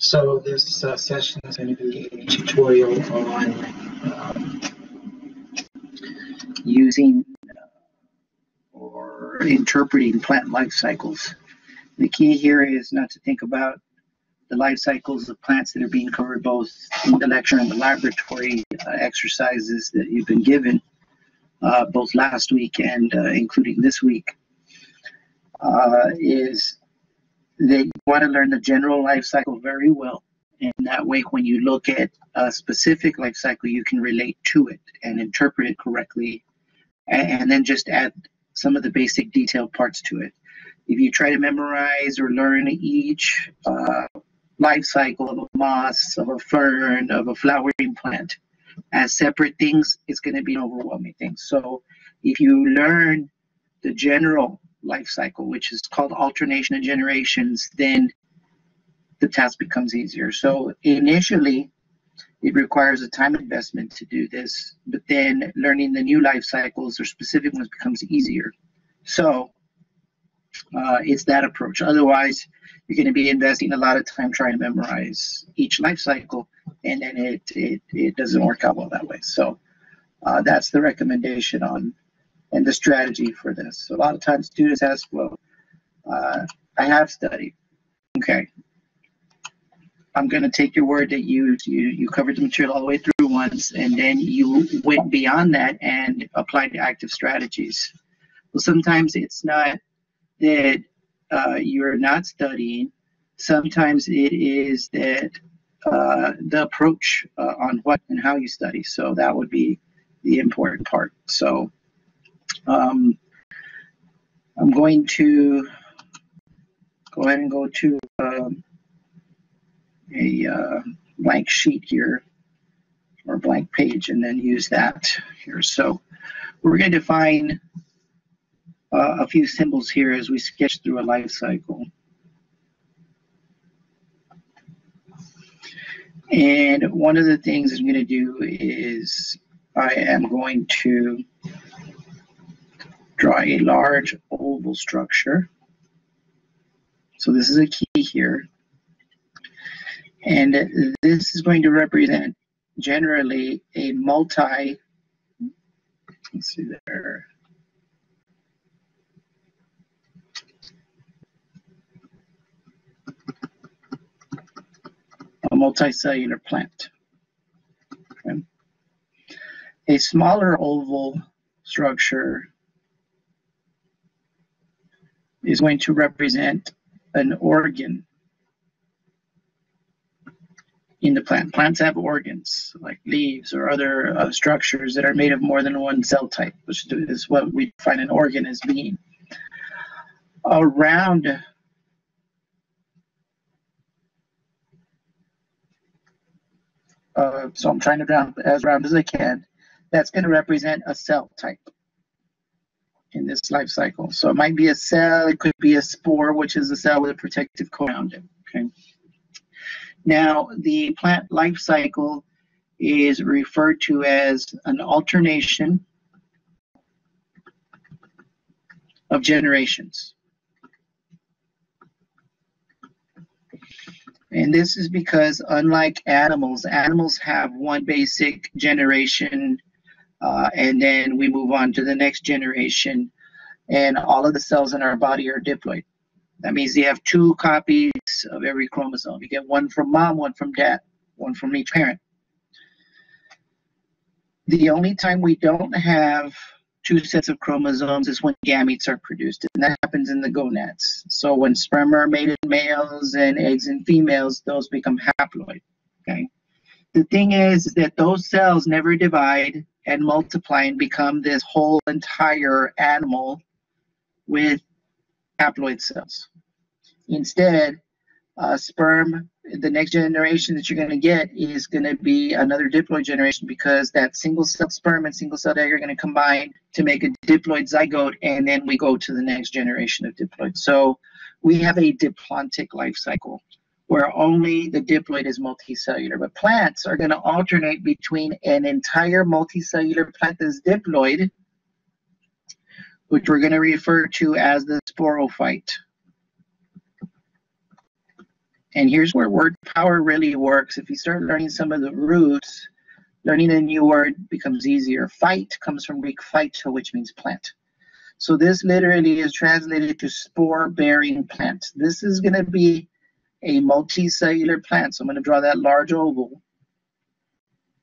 So this session is going to be a tutorial on using or interpreting plant life cycles. The key here is not to think about the life cycles of plants that are being covered both in the lecture and the laboratory exercises that you've been given both last week and including this week. Is that you want to learn the general life cycle very well, and that way when you look at a specific life cycle you can relate to it and interpret it correctly, and then just add some of the basic detailed parts to it. If you try to memorize or learn each life cycle of a moss, of a fern, of a flowering plant as separate things, it's going to be an overwhelming thing. So if you learn the general life cycle, which is called Alternation of Generations, then the task becomes easier. So initially, it requires a time investment to do this, but then learning the new life cycles or specific ones becomes easier. So it's that approach. Otherwise, you're going to be investing a lot of time trying to memorize each life cycle, and then it doesn't work out well that way. So that's the recommendation on and the strategy for this. So a lot of times students ask, well, I have studied. Okay. I'm going to take your word that you covered the material all the way through once, and then you went beyond that and applied active strategies. Well, sometimes it's not that you're not studying. Sometimes it is that the approach on what and how you study. So that would be the important part. So I'm going to go ahead and go to a blank sheet here, or blank page, and then use that here. So we're going to define a few symbols here as we sketch through a life cycle. And one of the things I'm going to do is I am going to draw a large oval structure. So this is a key here. And this is going to represent generally a multi-cellular plant. Okay. A smaller oval structure is going to represent an organ in the plant. Plants have organs like leaves or other structures that are made of more than one cell type, which is what we define an organ as being. Around so I'm trying to draw as round as I can. That's going to represent a cell type in this life cycle. So it might be a cell, it could be a spore, which is a cell with a protective coat around it. Okay. Now, the plant life cycle is referred to as an alternation of generations. And this is because, unlike animals, animals have one basic generation, and then we move on to the next generation, and all of the cells in our body are diploid. That means you have two copies of every chromosome. You get one from mom, one from dad, one from each parent. The only time we don't have two sets of chromosomes is when gametes are produced, and that happens in the gonads. So when sperm are made in males and eggs in females, those become haploid. Okay. The thing is that those cells never divide and multiply and become this whole entire animal with haploid cells. Instead, sperm, the next generation that you're going to get is going to be another diploid generation, because that single cell sperm and single cell egg are going to combine to make a diploid zygote, and then we go to the next generation of diploids. So we have a diplontic life cycle where only the diploid is multicellular, but plants are going to alternate between an entire multicellular plant that's diploid, which we're going to refer to as the sporophyte. And here's where word power really works. If you start learning some of the roots, learning a new word becomes easier. Phyte comes from Greek phyto, which means plant. So this literally is translated to spore-bearing plant. This is going to be a multicellular plant. So I'm going to draw that large oval.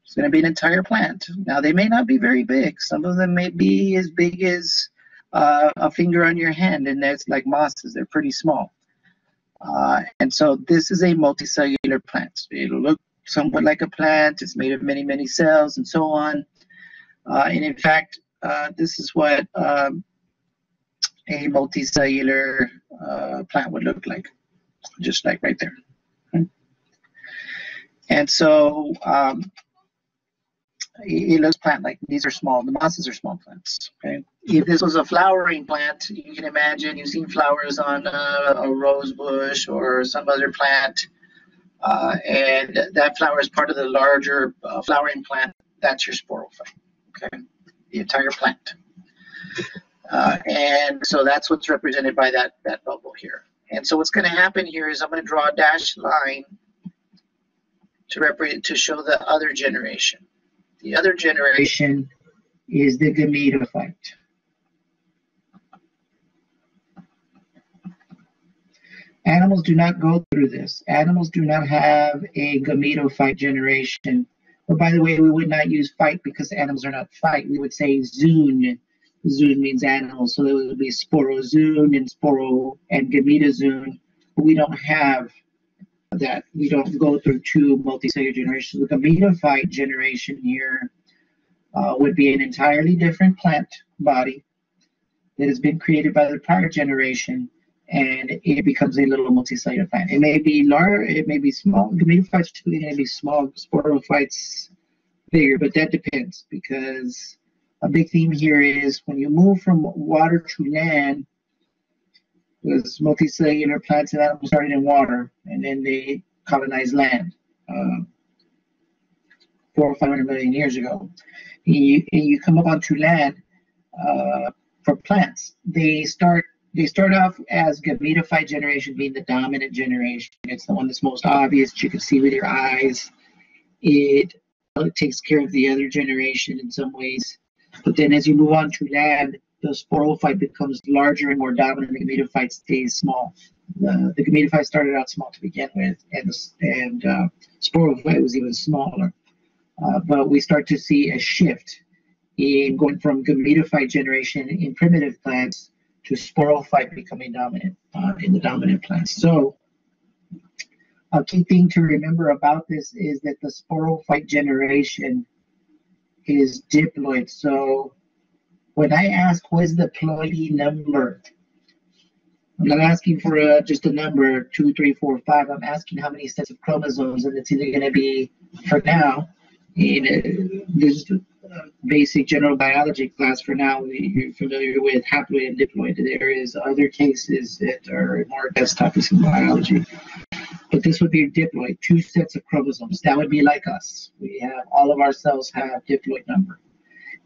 It's going to be an entire plant. Now, they may not be very big. Some of them may be as big as a finger on your hand, and that's like mosses. They're pretty small. And so this is a multicellular plant. It'll look somewhat like a plant. It's made of many, many cells and so on. And in fact, this is what a multicellular plant would look like, just like right there. Okay. And so it looks plant-like. These are small. The mosses are small plants. Okay. If this was a flowering plant, you can imagine you've seen flowers on a rose bush or some other plant, and that flower is part of the larger flowering plant. That's your sporophyte. Okay, the entire plant. And so that's what's represented by that bubble here. And so what's going to happen here is I'm going to draw a dashed line to show the other generation. The other generation is the Gametophyte. Animals do not go through this. Animals do not have a Gametophyte generation. But by the way, we would not use phyte because animals are not phyte. We would say zoon. Zoon means animal, so there would be sporozoon and gametozoon. But we don't have that. We don't go through two multicellular generations. The Gametophyte generation here would be an entirely different plant body that has been created by the prior generation, and it becomes a little multicellular plant. It may be large, it may be small. Gametophytes typically going to be small, sporophytes bigger, but that depends, because a big theme here is when you move from water to land, those multicellular plants and animals started in water, and then they colonized land 400 or 500 million years ago. And you come up onto land for plants. They start off as Gametophyte generation being the dominant generation. It's the one that's most obvious, that you can see with your eyes. It takes care of the other generation in some ways. But then as you move on to land, the sporophyte becomes larger and more dominant. The Gametophyte stays small. The Gametophyte started out small to begin with, and sporophyte was even smaller. But we start to see a shift in going from Gametophyte generation in primitive plants to sporophyte becoming dominant in the dominant plants. So a key thing to remember about this is that the sporophyte generation is diploid. So when I ask what is the ploidy number, I'm not asking for just a number, 2, 3, 4, 5. I'm asking how many sets of chromosomes, and it's either going to be, for now, in this basic general biology class, for now, you're familiar with haploid and diploid. There is other cases that are more desktop in biology. But this would be diploid, 2 sets of chromosomes. That would be like us. We have, all of our cells have diploid number.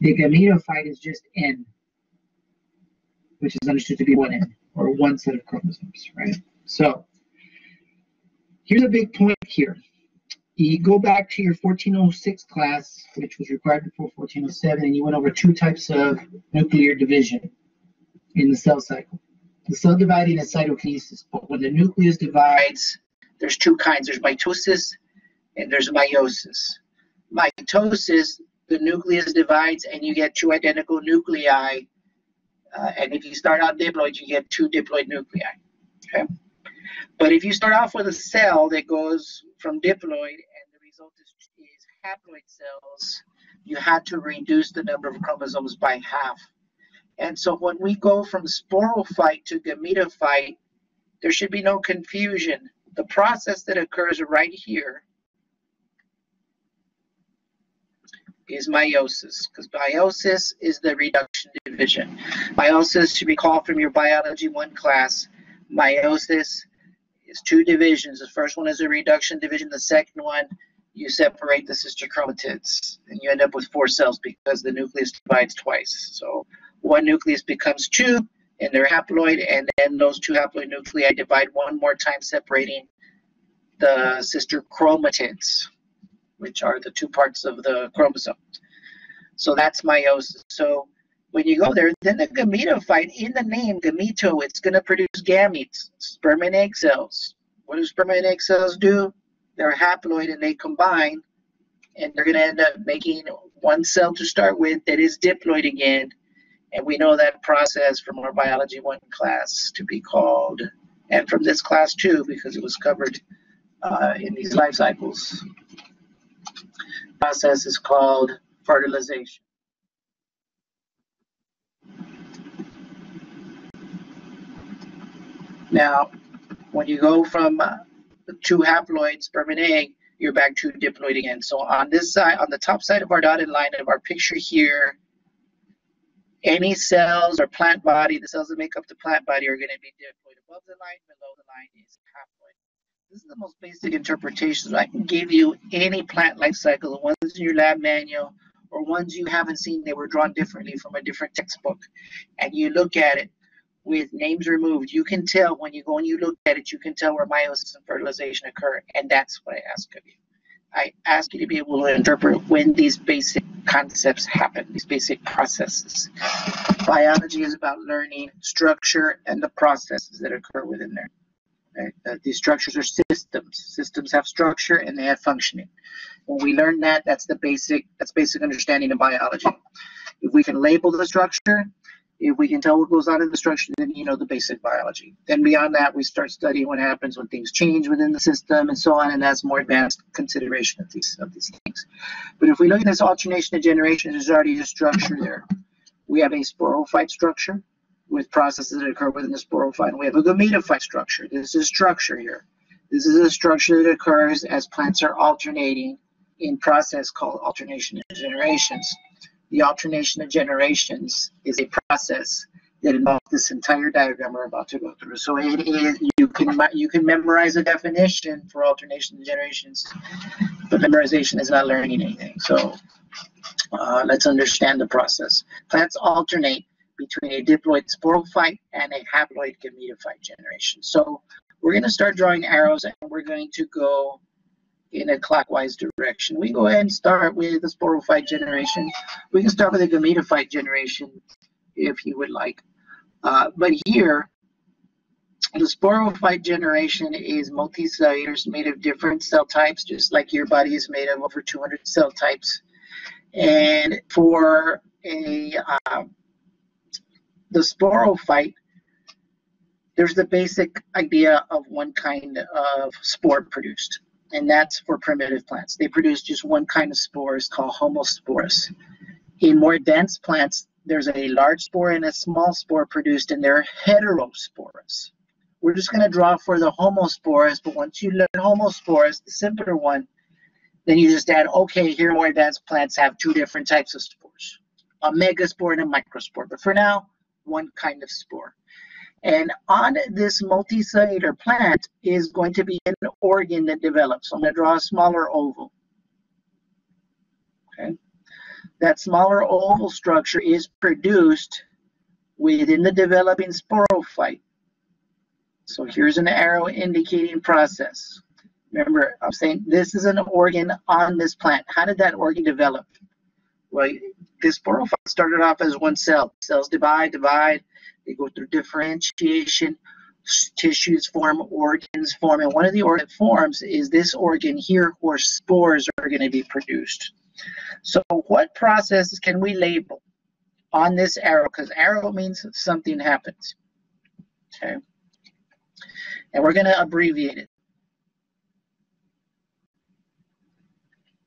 The Gametophyte is just N, which is understood to be 1N, or 1 set of chromosomes, right? So here's a big point here. You go back to your 1406 class, which was required before 1407, and you went over 2 types of nuclear division in the cell cycle. The cell dividing is cytokinesis, but when the nucleus divides, there's 2 kinds. There's mitosis and there's meiosis. Mitosis, the nucleus divides and you get 2 identical nuclei. And if you start out diploid, you get 2 diploid nuclei. Okay? But if you start off with a cell that goes from diploid and the result is haploid cells, you had to reduce the number of chromosomes by half. And so when we go from sporophyte to gametophyte, there should be no confusion. The process that occurs right here is meiosis, because meiosis is the reduction division. Meiosis, you recall from your biology 1 class, meiosis is 2 divisions. The first one is a reduction division. The second one, you separate the sister chromatids, and you end up with 4 cells because the nucleus divides twice. So 1 nucleus becomes 2, and they're haploid, and then those 2 haploid nuclei divide 1 more time, separating the sister chromatids, which are the two parts of the chromosome. So that's meiosis. So when you go there, then the gametophyte, in the name gameto, it's going to produce gametes, sperm and egg cells. What do sperm and egg cells do? They're haploid and they combine, and they're going to end up making one cell to start with that is diploid again. And we know that process from our biology 1 class to be called, and from this class too, because it was covered in these life cycles. Process is called fertilization. Now, when you go from 2 haploid sperm and egg, you're back to diploid again. So on this side, on the top side of our dotted line of our picture here, any cells or plant body, the cells that make up the plant body are going to be diploid. Above the line, below the line is haploid. This is the most basic interpretation. So I can give you any plant life cycle, the ones in your lab manual or ones you haven't seen, they were drawn differently from a different textbook. And you look at it with names removed, you can tell when you go and you look at it, you can tell where meiosis and fertilization occur. And that's what I ask of you. I ask you to be able to interpret when these basic concepts happen, these basic processes. Biology is about learning structure and the processes that occur within there. Right? These structures are systems. Systems have structure and they have functioning. When we learn that, that's basic understanding of biology. If we can label the structure, if we can tell what goes on in the structure, then you know the basic biology. Then beyond that, we start studying what happens when things change within the system and so on, and that's more advanced consideration of these things. But if we look at this alternation of generations, there's already a structure there. We have a sporophyte structure with processes that occur within the sporophyte. We have a gametophyte structure. This is a structure here. This is a structure that occurs as plants are alternating in process called alternation of generations. The alternation of generations is a process that involves this entire diagram we're about to go through. So it is, you can memorize a definition for alternation of generations, but memorization is not learning anything. So let's understand the process. Plants alternate between a diploid sporophyte and a haploid gametophyte generation. So we're going to start drawing arrows, and we're going to go in a clockwise direction. We go ahead and start with the sporophyte generation. We can start with a gametophyte generation if you would like. But here, the sporophyte generation is multicellular, made of different cell types, just like your body is made of over 200 cell types. And for the sporophyte, there's the basic idea of one kind of spore produced, and that's for primitive plants. They produce just one kind of spore, it's called homosporous. In more advanced plants, there's a large spore and a small spore produced, and they're heterosporous. We're just going to draw for the homosporous, but once you learn homosporous, the simpler one, then you just add, okay, here more advanced plants have 2 different types of spores, a megaspore and a microspore. But for now, one kind of spore. And on this multicellular plant is going to be an organ that develops. So I'm going to draw a smaller oval. Okay. That smaller oval structure is produced within the developing sporophyte. So here's an arrow indicating process. Remember, I'm saying this is an organ on this plant. How did that organ develop? Well, this sporophyte started off as one cell. Cells divide. They go through differentiation. Tissues form, organs form. And one of the organ forms is this organ here where spores are going to be produced. So what processes can we label on this arrow? Because arrow means something happens. Okay. And we're going to abbreviate it.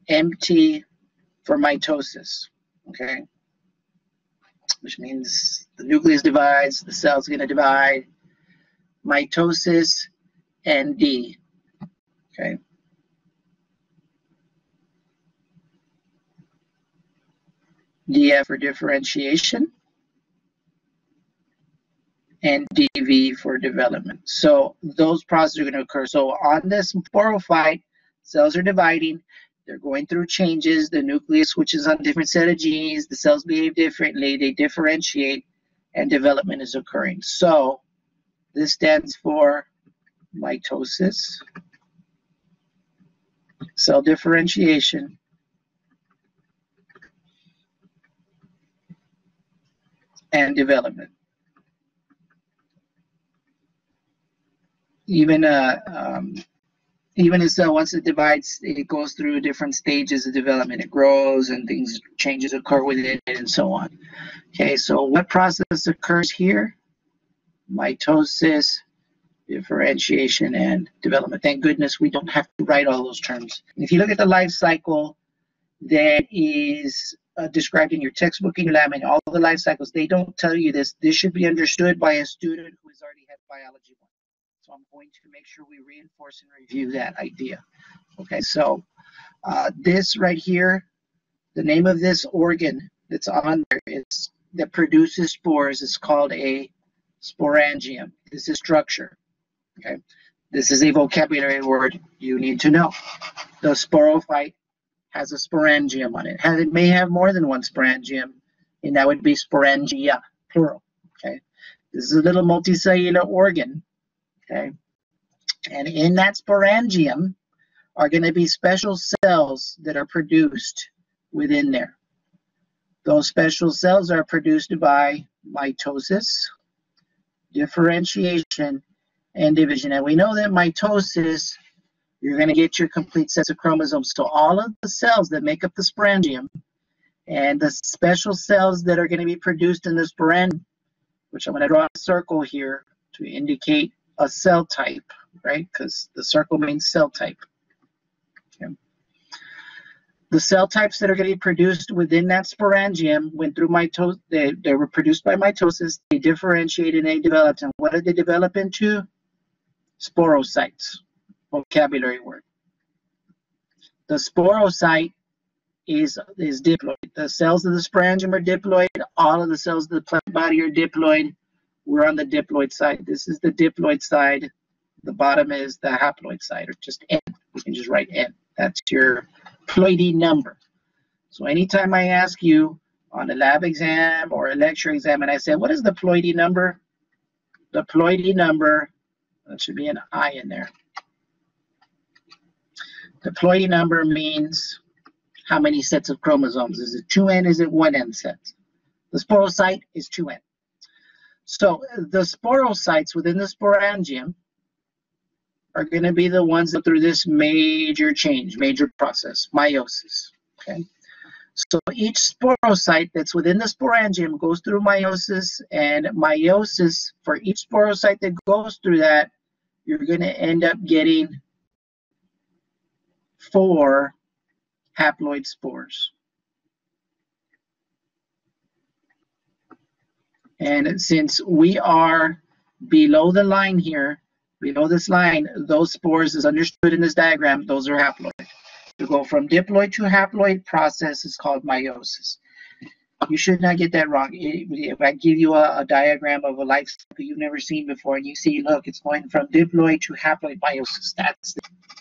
MT for mitosis, okay? Which means the nucleus divides, the cell's going to divide. Mitosis and D, okay? DF for differentiation and DV for development. So those processes are going to occur. So on this sporophyte, cells are dividing. They're going through changes. The nucleus switches on a different set of genes. The cells behave differently. They differentiate, and development is occurring. So this stands for mitosis cell differentiation, and development. Even a cell, once it divides, it goes through different stages of development. It grows and changes occur within it and so on. Okay, so what process occurs here? Mitosis, differentiation, and development. Thank goodness we don't have to write all those terms. And if you look at the life cycle that is described in your textbook, in your lab, and all the life cycles, they don't tell you this. This should be understood by a student who has already had biology 1. So I'm going to make sure we reinforce and review that idea. Okay, so this right here, the name of this organ that's on there that produces spores is called a sporangium. This is structure. Okay, this is a vocabulary word you need to know. The sporophyte has a sporangium on it. It may have more than one sporangium, and that would be sporangia, plural. Okay, this is a little multicellular organ. Okay, and in that sporangium are going to be special cells that are produced within there. Those special cells are produced by mitosis, differentiation, and division. And we know that mitosis, you're going to get your complete sets of chromosomes. So all of the cells that make up the sporangium and the special cells that are going to be produced in the sporangium, which I'm going to draw a circle here to indicate a cell type, right? Because the circle means cell type. Okay. The cell types that are going to be produced within that sporangium went through mitosis. They were produced by mitosis. They differentiated and they developed. And what did they develop into? Sporocytes, vocabulary word. The sporocyte is diploid. The cells of the sporangium are diploid. All of the cells of the plant body are diploid. We're on the diploid side. This is the diploid side. The bottom is the haploid side, or just N. We can just write N. That's your ploidy number. So anytime I ask you on a lab exam or a lecture exam and I say, what is the ploidy number? The ploidy number, that should be an I in there. The ploidy number means how many sets of chromosomes. Is it 2N? Is it 1N sets? The sporocyte is 2N. So the sporocytes within the sporangium are going to be the ones that through this major change, major process, meiosis. Okay. So each sporocyte that's within the sporangium goes through meiosis, and meiosis, for each sporocyte that goes through that, you're going to end up getting 4 haploid spores. And since we are below the line here, below this line, those spores is understood in this diagram, those are haploid. To go from diploid to haploid process is called meiosis. You should not get that wrong. If I give you a diagram of a life cycle you've never seen before, and you see, look, it's going from diploid to haploid meiosis.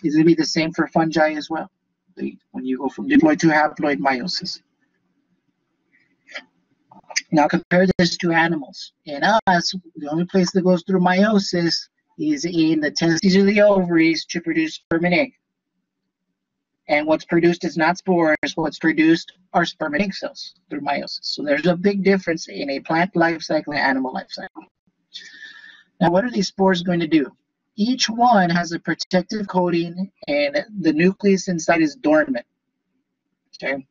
Is going to be the same for fungi as well. When you go from diploid to haploid meiosis. Now compare this to animals. In us, the only place that goes through meiosis is in the testes or the ovaries to produce sperm and egg. And what's produced is not spores. What's produced are sperm and egg cells through meiosis. So there's a big difference in a plant life cycle and animal life cycle. Now, what are these spores going to do? Each one has a protective coating, and the nucleus inside is dormant. Okay,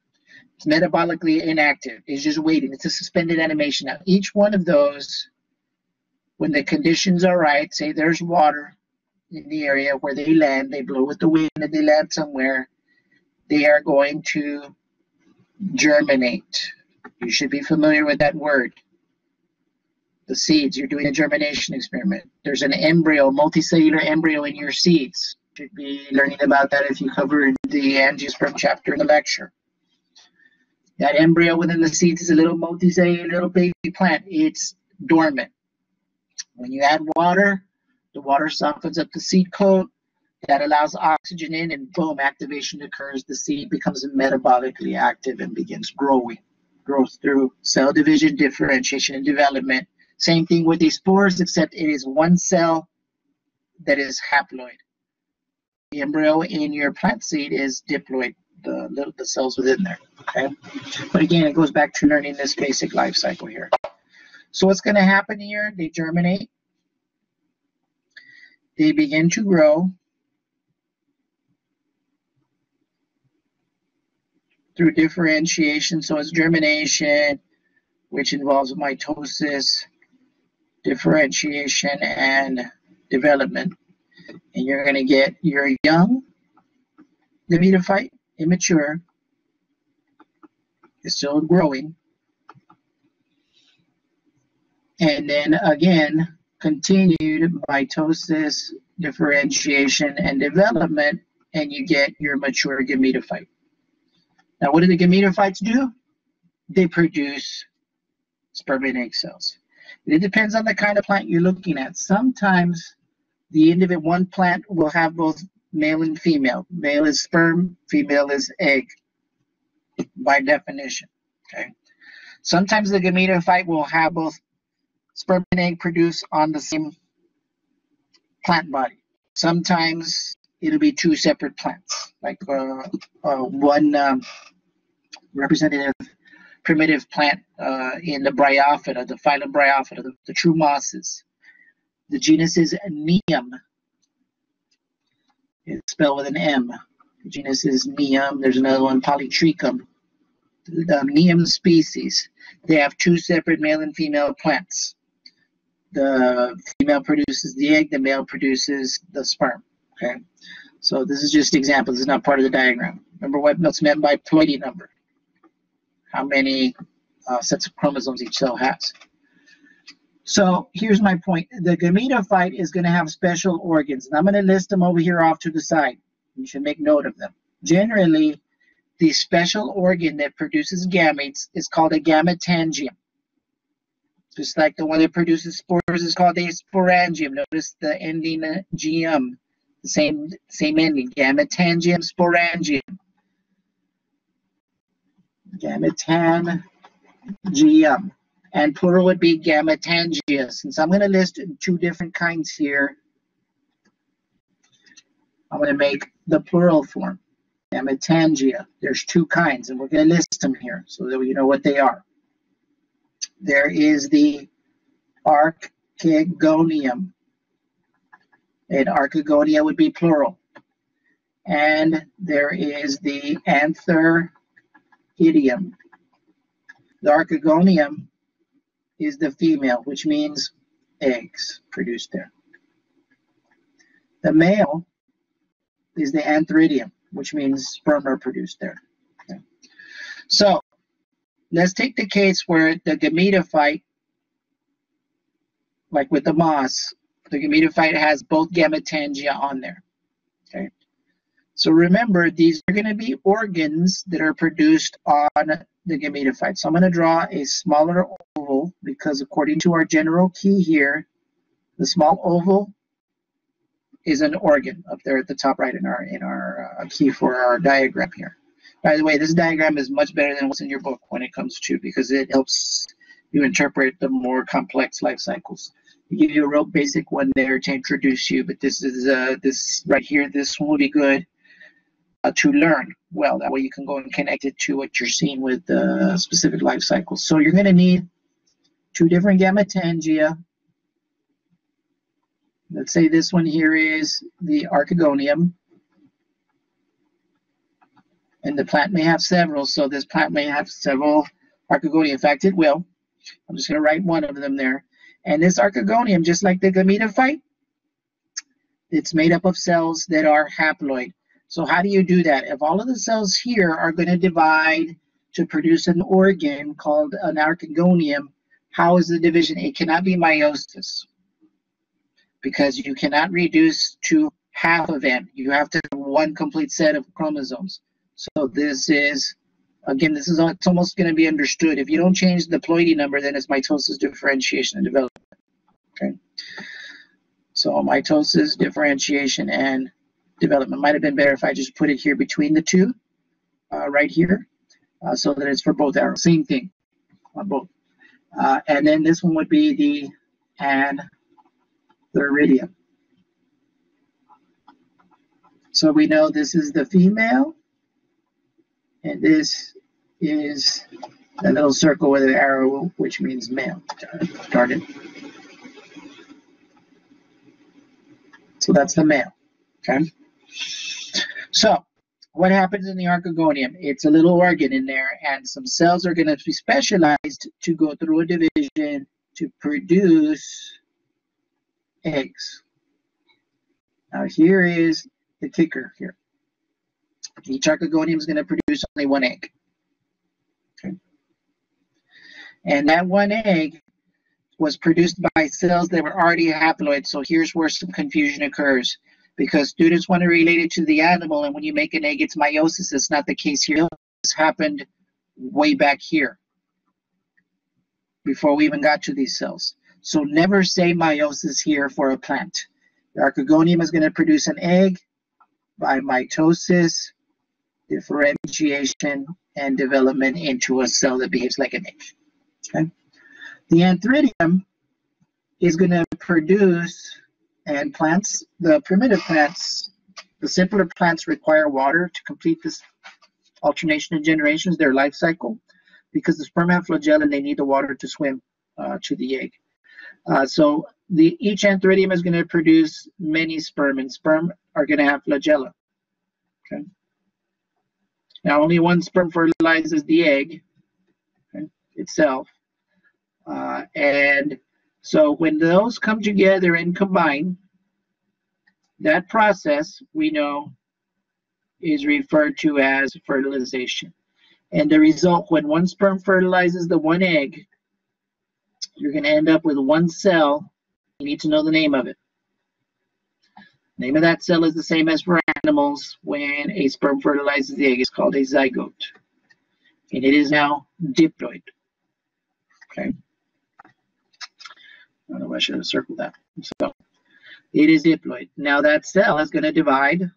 it's metabolically inactive. It's just waiting. It's a suspended animation. Now, each one of those, when the conditions are right, say there's water in the area where they land, they blow with the wind and they land somewhere, they are going to germinate. You should be familiar with that word. The seeds, you're doing a germination experiment. There's an embryo, multicellular embryo in your seeds. You should be learning about that if you covered the angiosperm chapter in the lecture. That embryo within the seeds is a little multicellular, little baby plant. It's dormant. When you add water, the water softens up the seed coat. That allows oxygen in, and boom, activation occurs. The seed becomes metabolically active and begins growing. Grows through cell division, differentiation, and development. Same thing with these spores, except it is one cell that is haploid. The embryo in your plant seed is diploid, the cells within there. Okay, but again, it goes back to learning this basic life cycle here. So what's going to happen here? They germinate. They begin to grow through differentiation. So it's germination, which involves mitosis, differentiation, and development. And you're going to get your young gametophyte, immature, is still growing. And then again, continued mitosis, differentiation, and development, and you get your mature gametophyte. Now, what do the gametophytes do? They produce sperm and egg cells. It depends on the kind of plant you're looking at. Sometimes the individual one plant will have both male and female. Male is sperm, female is egg, by definition. Okay. Sometimes the gametophyte will have both sperm and egg produced on the same plant body. Sometimes it'll be two separate plants, like one representative primitive plant in the Bryophyte, the phylum Bryophyte, the true mosses. The genus is Neum. It's spelled with an M. The genus is Neum. There's another one, Polytrichum. The Neum species. They have two separate male and female plants. The female produces the egg, the male produces the sperm. Okay, so this is just an example. This is not part of the diagram. Remember what's meant by ploidy number. How many sets of chromosomes each cell has. So here's my point. The gametophyte is going to have special organs, and I'm going to list them over here off to the side. You should make note of them. Generally, the special organ that produces gametes is called a gametangium. Just like the one that produces spores is called a sporangium. Notice the ending gium, the same ending, gametangium, sporangium. Gametangium. And plural would be gametangia. Since I'm going to list two different kinds here, I'm going to make the plural form, gametangia. There's two kinds, and we're going to list them here so that you know what they are. There is the Archegonium, and Archegonia would be plural. And there is the Antheridium. The Archegonium is the female, which means eggs produced there. The male is the Antheridium, which means sperm are produced there. Okay. So let's take the case where the gametophyte, like with the moss, the gametophyte has both gametangia on there. Okay. So remember, these are going to be organs that are produced on the gametophyte. So I'm going to draw a smaller oval because according to our general key here, the small oval is an organ up there at the top right in our key for our diagram here. By the way, this diagram is much better than what's in your book when it comes to, because it helps you interpret the more complex life cycles. We give you a real basic one there to introduce you, but this is this right here. This one will be good to learn well. That way you can go and connect it to what you're seeing with the specific life cycles. So you're going to need two different gametangia. Let's say this one here is the Archegonium. And the plant may have several, so this plant may have several Archegonia. In fact, it will. I'm just going to write one of them there. And this Archegonium, just like the gametophyte, it's made up of cells that are haploid. So how do you do that? If all of the cells here are going to divide to produce an organ called an Archegonium, how is the division? It cannot be meiosis, because you cannot reduce to half of n. You have to have one complete set of chromosomes. So this is, again, it's almost going to be understood. If you don't change the ploidy number, then it's mitosis, differentiation, and development. Okay. So mitosis, differentiation, and development. Might have been better if I just put it here between the two, right here, so that it's for both arrows. Same thing on both. And then this one would be the Antheridium. So we know this is the female, and this is a little circle with an arrow, which means male. Darn it. So that's the male. Okay. So what happens in the Archegonium? It's a little organ in there, and some cells are going to be specialized to go through a division to produce eggs. Now here is the kicker here. Each Archegonium is going to produce only one egg. Okay. And that one egg was produced by cells that were already haploid. So here's where some confusion occurs, because students want to relate it to the animal, and when you make an egg, it's meiosis. It's not the case here. This happened way back here before we even got to these cells. So never say meiosis here for a plant. The Archegonium is going to produce an egg by mitosis, differentiation, and development into a cell that behaves like an egg. Okay? The Antheridium is going to produce, and plants, the primitive plants, the simpler plants require water to complete this alternation of generations, their life cycle, because the sperm have flagella and they need the water to swim to the egg. So each Antheridium is going to produce many sperm, and sperm are going to have flagella. Okay. Now only one sperm fertilizes the egg, okay, itself. And so when those come together and combine, that process we know is referred to as fertilization. And the result, when one sperm fertilizes the one egg, you're going to end up with one cell. You need to know the name of it. The name of that cell is the same as for animals. When a sperm fertilizes the egg, it's called a zygote. And it is now diploid. Okay. I don't know if I should have circled that. So it is diploid. Now that cell is going to divide.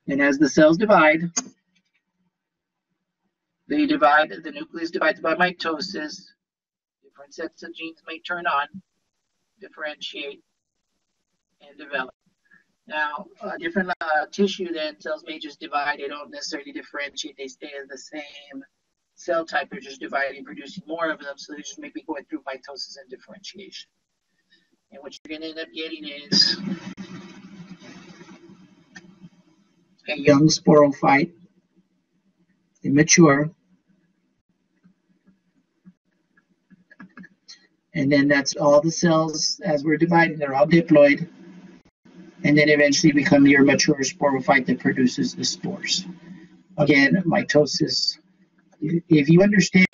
And as the cells divide, they divide, the nucleus divides by mitosis. Different sets of genes may turn on, differentiate, and develop. Now, different tissue then, cells may just divide. They don't necessarily differentiate. They stay in the same cell type. They're just dividing, producing more of them. So they just may be going through mitosis and differentiation. And what you're going to end up getting is a young sporophyte, immature, and then that's all the cells as we're dividing. They're all diploid, and then eventually become your mature sporophyte that produces the spores. Again, mitosis. If you understand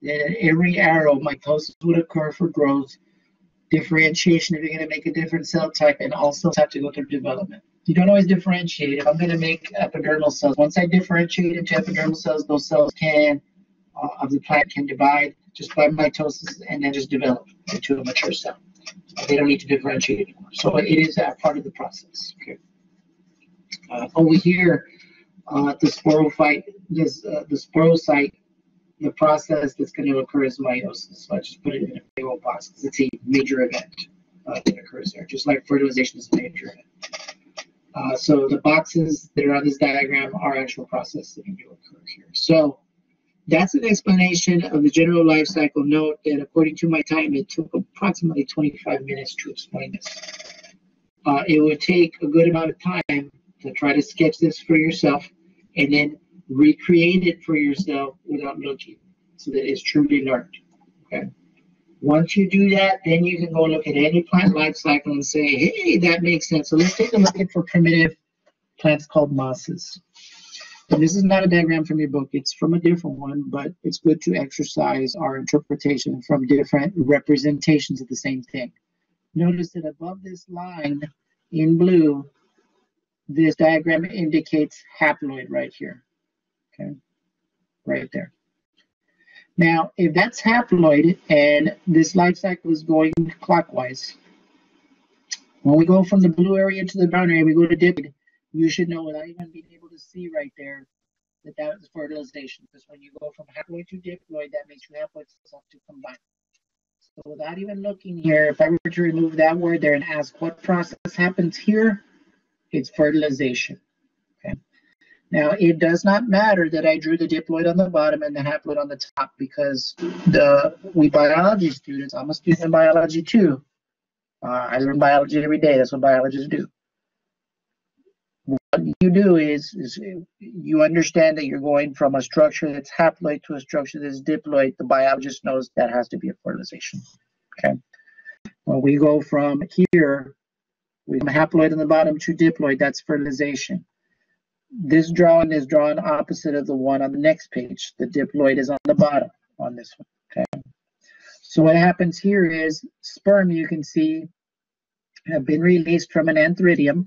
that at every arrow, mitosis would occur for growth, differentiation if you're going to make a different cell type, and all cells have to go through development. You don't always differentiate. If I'm going to make epidermal cells, once I differentiate into epidermal cells, those cells can, of the plant can divide just by mitosis and then just develop into a mature cell. They don't need to differentiate anymore. So it is part of the process. Okay. Over here, the sporophyte, the sporocyte, the process that's going to occur is meiosis. So I just put it in a big old box because it's a major event that occurs there, just like fertilization is a major event. So the boxes that are on this diagram are actual processes that do occur here. So that's an explanation of the general life cycle. Note that according to my time, it took approximately 25 minutes to explain this. It would take a good amount of time to try to sketch this for yourself and then recreate it for yourself without looking so that it's truly learned. Okay. Once you do that, then you can go look at any plant life cycle and say, hey, that makes sense. So let's take a look at for primitive plants called mosses. And this is not a diagram from your book. It's from a different one, but it's good to exercise our interpretation from different representations of the same thing. Notice that above this line in blue, this diagram indicates haploid right here. Okay, right there. Now, if that's haploid and this life cycle is going clockwise, when we go from the blue area to the brown area, we go to diploid, you should know without even being able to see right there that that is fertilization. Because when you go from haploid to diploid, that makes two haploid cells have to combine. So without even looking here, if I were to remove that word there and ask what process happens here, it's fertilization. Okay. Now, it does not matter that I drew the diploid on the bottom and the haploid on the top, because we biology students, I'm a student in biology too. I learn biology every day. That's what biologists do. What you do is you understand that you're going from a structure that's haploid to a structure that's diploid. The biologist knows that has to be a fertilization. Okay. When we go from here, we have haploid on the bottom to diploid, that's fertilization. This drawing is drawn opposite of the one on the next page. The diploid is on the bottom on this one. Okay. So what happens here is sperm, you can see, have been released from an antheridium,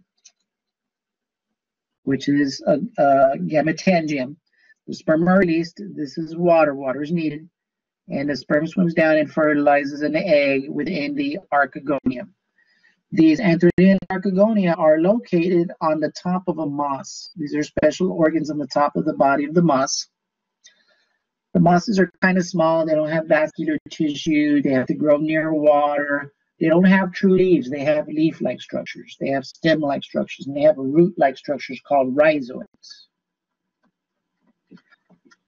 which is a gametangium. The sperm are released. This is water. Water is needed. And the sperm swims down and fertilizes an egg within the archegonium. These antheridium archegonia are located on the top of a moss. These are special organs on the top of the body of the moss. The mosses are kind of small. They don't have vascular tissue. They have to grow near water. They don't have true leaves. They have leaf-like structures. They have stem-like structures, and they have root-like structures called rhizoids.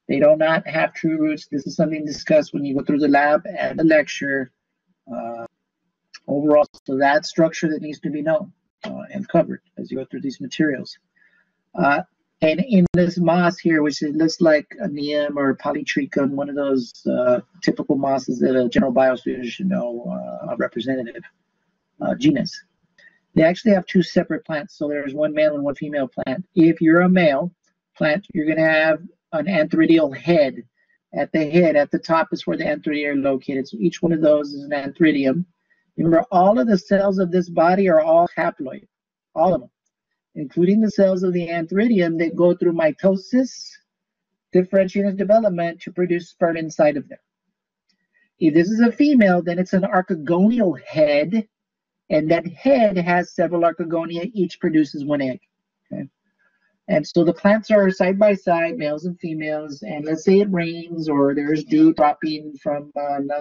They do not have true roots. This is something discussed when you go through the lab and the lecture. Overall, so that structure that needs to be known and covered as you go through these materials. And in this moss here, which it looks like a neem or polytrichum, one of those typical mosses that a general bio student should know, a representative genus. They actually have two separate plants. So there's one male and one female plant. If you're a male plant, you're going to have an antheridial head. At the top is where the antheridia are located. So each one of those is an antheridium. Remember, all of the cells of this body are all haploid, all of them, including the cells of the antheridium that go through mitosis, differentiation, and development to produce sperm inside of them. If this is a female, then it's an archegonial head, and that head has several archegonia, each produces one egg. Okay? And so the plants are side by side, males and females, and let's say it rains or there's dew dropping from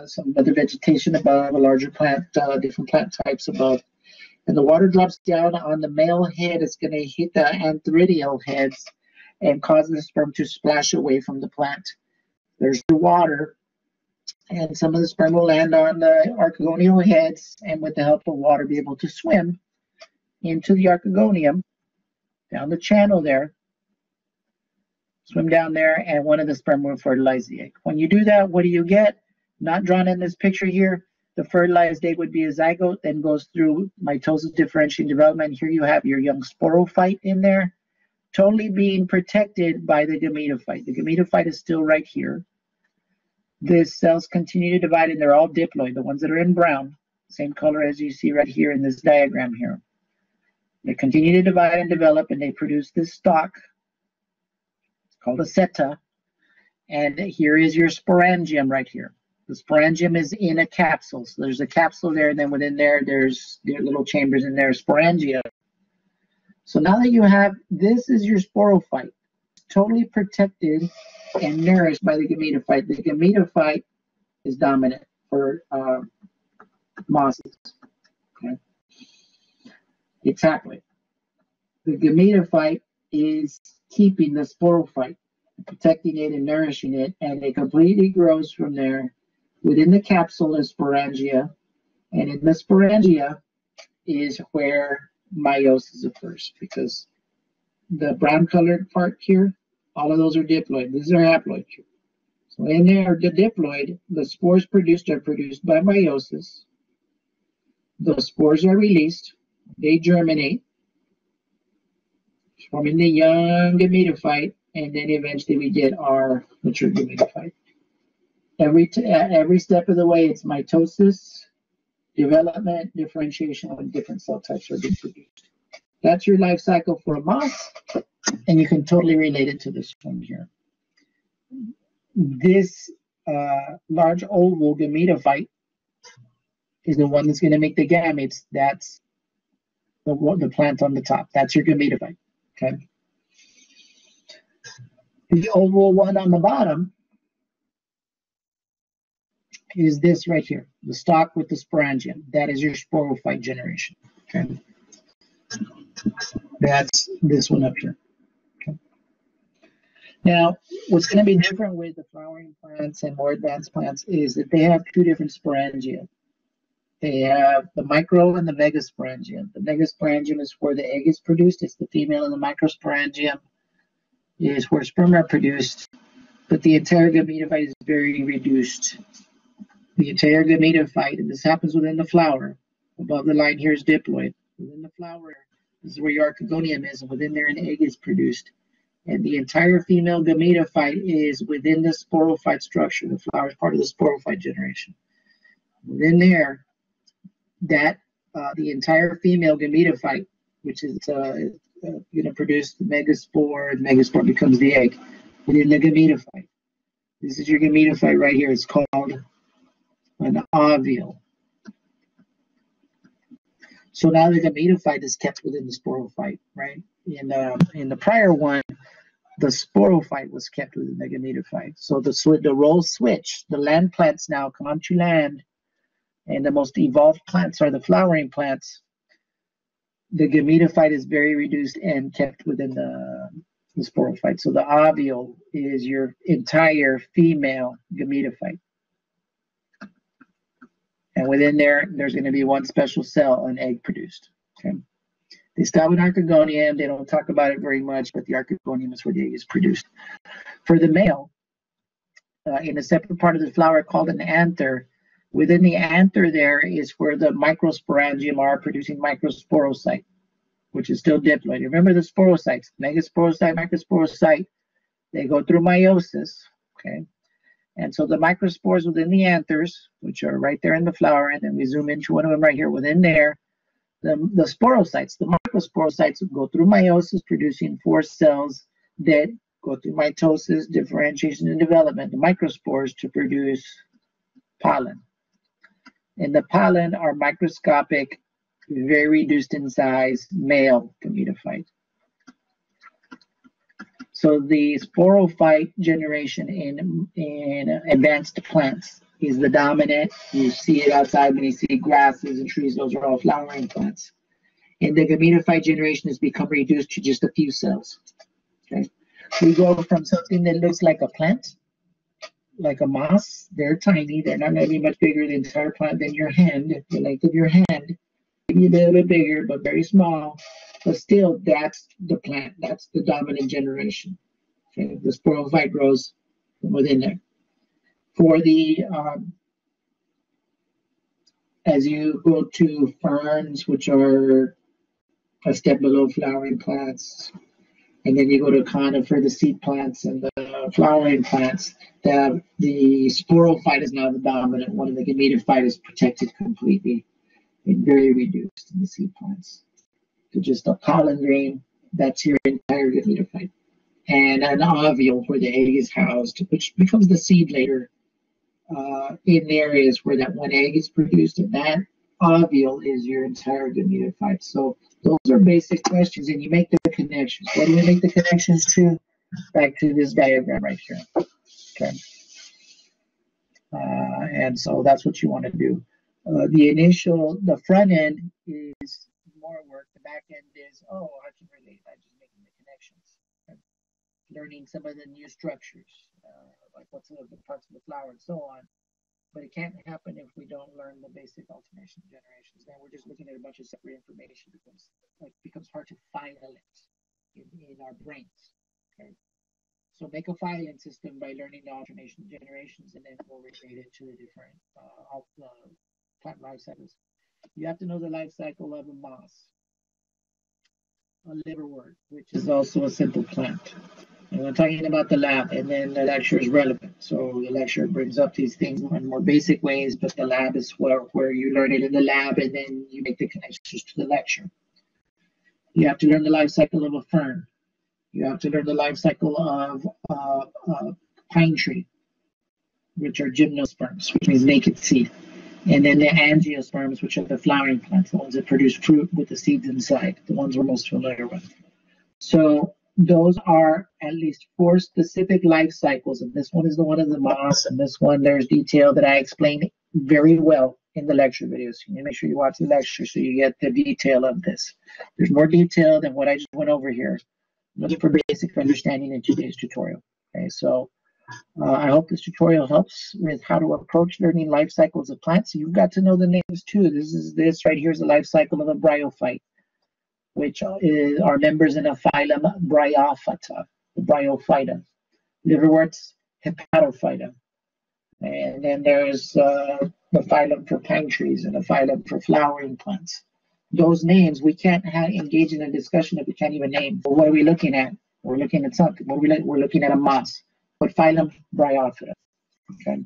some other vegetation above, a larger plant, different plant types above, and the water drops down on the male head. It's going to hit the antheridial heads and cause the sperm to splash away from the plant. There's the water, and some of the sperm will land on the archegonial heads, and with the help of water be able to swim into the archegonium, down the channel there, swim down there, and one of the sperm will fertilize the egg. When you do that, what do you get? Not drawn in this picture here. The fertilized egg would be a zygote, then goes through mitosis, differentiation, development. Here you have your young sporophyte in there, totally being protected by the gametophyte. The gametophyte is still right here. The cells continue to divide, and they're all diploid, the ones that are in brown, same color as you see right here in this diagram here. They continue to divide and develop, and they produce this stalk. It's called a seta. And here is your sporangium right here. The sporangium is in a capsule. So there's a capsule there, and then within there, there's little chambers in there, sporangia. So now that you have, this is your sporophyte, totally protected and nourished by the gametophyte. The gametophyte is dominant for mosses. Okay. It's haploid. The gametophyte is keeping the sporophyte, protecting it and nourishing it, and it completely grows from there. Within the capsule is sporangia, and in the sporangia is where meiosis occurs, because the brown colored part here, all of those are diploid. These are haploid. So in there, the diploid, the spores produced are produced by meiosis. Those spores are released. They germinate, forming the young gametophyte, and then eventually we get our mature gametophyte. Every step of the way, it's mitosis, development, differentiation when different cell types are being produced. That's your life cycle for a moss, and you can totally relate it to this one here. This large oval gametophyte is the one that's going to make the gametes. That's the plant on the top. That's your gametophyte. Okay. The oval one on the bottom is this right here, the stalk with the sporangium. That is your Sporophyte generation. Okay, that's this one up here. Okay. Now, what's going to be different with the flowering plants and more advanced plants is that they have two different sporangia. They have the micro and the megasporangium. The megasporangium is where the egg is produced. It's the female, and the microsporangium is where sperm are produced. But the entire gametophyte is very reduced. The entire gametophyte, and this happens within the flower. Above the line here is diploid. Within the flower, this is where your archegonium is, and within there an egg is produced. And the entire female gametophyte is within the sporophyte structure. The flower is part of the Sporophyte generation. Within there, that the entire female gametophyte, which is going to produce the megaspore, the megaspore becomes the egg within the gametophyte. This is your gametophyte right here. It's called an ovule. So now the gametophyte is kept within the sporophyte, right? In the prior one, the sporophyte was kept within the gametophyte. So the roles switch. The land plants now come onto land, and the most evolved plants are the flowering plants. The gametophyte is very reduced and kept within the sporophyte. So the ovule is your entire female gametophyte. And within there, there's going to be one special cell, an egg produced. Okay. They start with archegonium. They don't talk about it very much, but the archegonium is where the egg is produced. For the male, in a separate part of the flower called an anther, within the anther there is where the microsporangium are producing microsporocyte, which is still diploid. Remember the sporocytes, megasporocyte, microsporocyte, they go through meiosis, okay? And so the microspores within the anthers, which are right there in the flower, and then we zoom into one of them right here within there, the sporocytes, the microsporocytes go through meiosis, producing 4 cells that go through mitosis, differentiation, and development, the microspores, to produce pollen. And the pollen are microscopic, very reduced in size, male gametophyte. So the Sporophyte generation in advanced plants is the dominant. You see it outside when you see grasses and trees. Those are all flowering plants. And the Gametophyte generation has become reduced to just a few cells. Okay, we go from something that looks like a plant, like a moss. They're tiny. They're not going to be much bigger the entire plant than your hand, the length of your hand. Maybe a little bit bigger, but very small. But still, that's the plant. That's the dominant generation. Okay, the Sporophyte grows from within there. For the as you go to ferns, which are a step below flowering plants, and then you go to conifer, the seed plants, and the flowering plants, the Sporophyte is now the dominant one, and the Gametophyte is protected completely and very reduced in the seed plants. So just a pollen grain, that's your entire Gametophyte. And an ovule where the egg is housed, which becomes the seed later in areas where that one egg is produced, and that ovule is your entire Gametophyte. So those are basic questions, and you make the connections. What do we make the connections to? Back to this diagram right here. Okay. And so that's what you want to do. The front end is more work. The back end is, oh, I can relate. I'm just making the connections. Okay. Learning some of the new structures, like what's in the parts of the flower and so on. But it can't happen if we don't learn the basic alternation generations. Then we're just looking at a bunch of separate information. Becomes hard to file it in our brains. Okay. So make a filing system by learning the alternation generations, and then we'll relate it to the different plant life cycles. You have to know the life cycle of a moss, a liverwort, which is also a simple plant. And we're talking about the lab, and then the lecture is relevant. So the lecture brings up these things in more basic ways, but the lab is where you learn it in the lab, and then you make the connections to the lecture. You have to learn the life cycle of a fern. You have to learn the life cycle of pine tree, which are gymnosperms, which means naked seed. And then the angiosperms, which are the flowering plants, the ones that produce fruit with the seeds inside, the ones we're most familiar with. So those are at least 4 specific life cycles, and this one is the one of the moss, and this one there's detail that I explained very well in the lecture videos. You need to make sure you watch the lecture so you get the detail of this. There's more detail than what I just went over here. I'm looking for basic understanding in today's tutorial. Okay, so I hope this tutorial helps with how to approach learning life cycles of plants. You've got to know the names too. This right here is the life cycle of a bryophyte, which are members in a phylum Bryophyta, Bryophyta. Liverworts, Hepatophyta. And then there's the phylum for pine trees and a phylum for flowering plants. Those names, we can't engage in a discussion if we can't even name. But what are we looking at? We're looking at something. We're looking at a moss. What phylum? Bryophyta. Okay.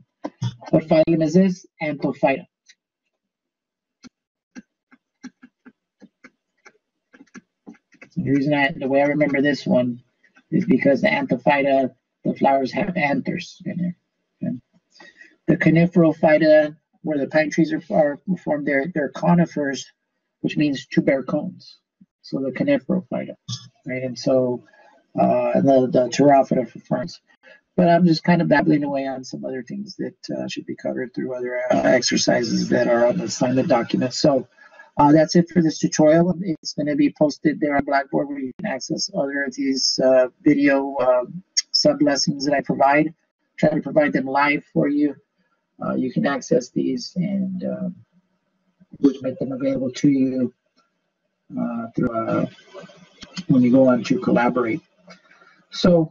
What phylum is this? Antophyta. The way I remember this one is because the Antophyta, the flowers have anthers in it. Okay. The Coniferophyta, where the pine trees are formed, they're conifers, which means to bear cones. So the Coniferophyta, right? And so the Pterophyta for ferns. But I'm just kind of babbling away on some other things that should be covered through other exercises that are on the assignment document. So that's it for this tutorial. It's going to be posted there on Blackboard where you can access other of these video sub-lessons that I provide. Try to provide them live for you. You can access these and make them available to you through when you go on to collaborate. So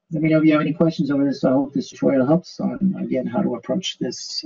let me know if you have any questions over this. I hope this tutorial helps on, again, how to approach this